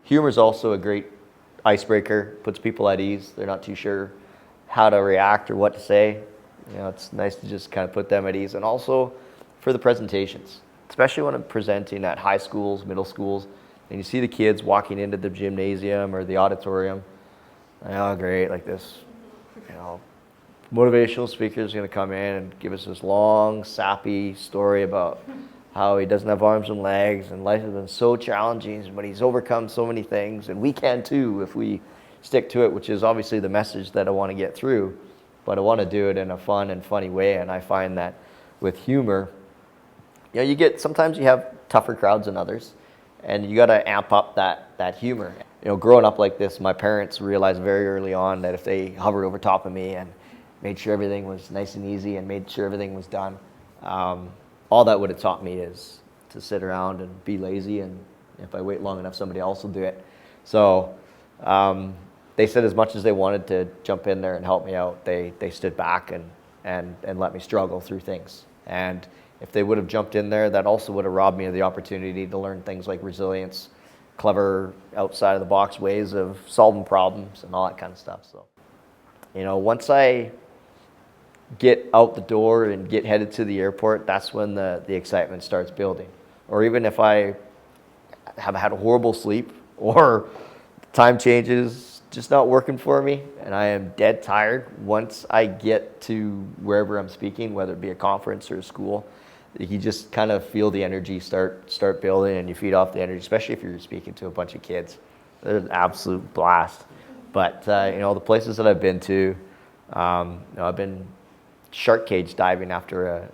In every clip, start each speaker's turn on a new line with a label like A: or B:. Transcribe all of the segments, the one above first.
A: Humor is also a great icebreaker, puts people at ease. They're not too sure how to react or what to say. It's nice to just kind of put them at ease. And also for the presentations, especially when I'm presenting at high schools, middle schools, and you see the kids walking into the gymnasium or the auditorium. Oh, great, like this, motivational speaker is going to come in and give us this long, sappy story about how he doesn't have arms and legs and life has been so challenging, but he's overcome so many things, and we can too if we stick to it, which is obviously the message that I want to get through, but I want to do it in a fun and funny way. And I find that with humor, sometimes you have tougher crowds than others, and you got to amp up that humor. Growing up like this, my parents realized very early on that if they hovered over top of me and made sure everything was nice and easy and made sure everything was done, all that would have taught me is to sit around and be lazy, and if I wait long enough, somebody else will do it. So they said as much as they wanted to jump in there and help me out, they stood back and let me struggle through things. And if they would have jumped in there, that also would have robbed me of the opportunity to learn things like resilience, clever outside of the box ways of solving problems and all that kind of stuff. So, once I get out the door and get headed to the airport, that's when the excitement starts building. Or even if I have had a horrible sleep or time changes just not working for me and I am dead tired, once I get to wherever I'm speaking, whether it be a conference or a school, you just kind of feel the energy start building, and you feed off the energy, especially if you're speaking to a bunch of kids. They're an absolute blast. But the places that I've been to, I've been shark cage diving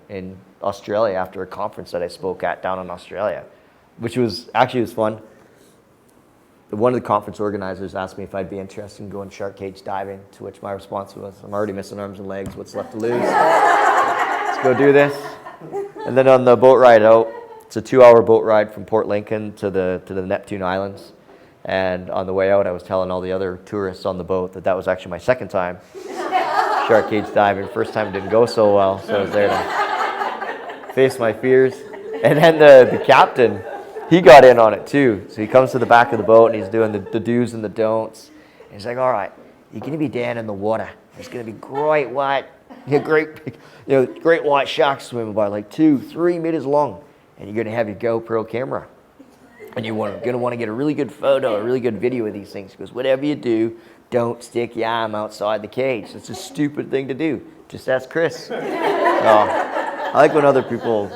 A: in Australia after a conference that I spoke at down in Australia, which was fun. One of the conference organizers asked me if I'd be interested in going shark cage diving, to which my response was, I'm already missing arms and legs, what's left to lose? Let's go do this. And then on the boat ride out, it's a 2-hour boat ride from Port Lincoln to the Neptune Islands. And on the way out, I was telling all the other tourists on the boat that was actually my second time shark cage diving. First time didn't go so well, so I was there to face my fears. And then the captain, he got in on it too. So he comes to the back of the boat and he's doing the do's and the don'ts. And he's like, all right, you're going to be down in the water. There's going to be great white sharks swimming by like 2-3 meters long. And you're going to have your GoPro camera. And you're going to want to get a really good photo, a really good video of these things. Because whatever you do, don't stick your arm outside the cage. It's a stupid thing to do. Just ask Chris. I like when other people,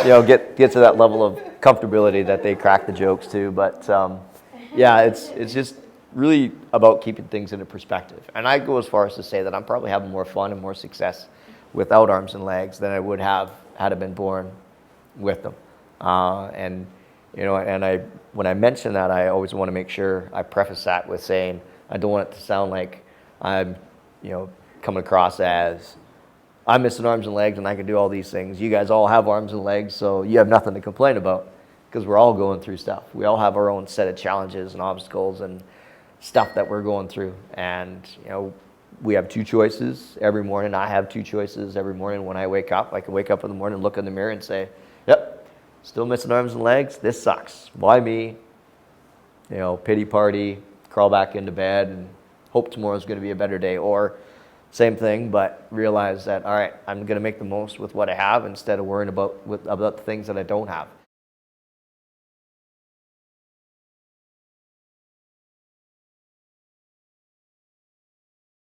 A: get to that level of comfortability that they crack the jokes too. But it's just really about keeping things into perspective. And I go as far as to say that I'm probably having more fun and more success without arms and legs than I would have had I been born with them. When I mention that, I always want to make sure I preface that with saying I don't want it to sound like I'm, coming across as I'm missing arms and legs and I can do all these things. You guys all have arms and legs, so you have nothing to complain about, because we're all going through stuff. We all have our own set of challenges and obstacles and stuff that we're going through. And, we have two choices every morning. I have two choices every morning when I wake up. I can wake up in the morning, look in the mirror and say, yep, still missing arms and legs. This sucks. Why me? Pity party, crawl back into bed and hope tomorrow's going to be a better day. Or same thing, but realize that, all right, I'm going to make the most with what I have instead of worrying about the things that I don't have.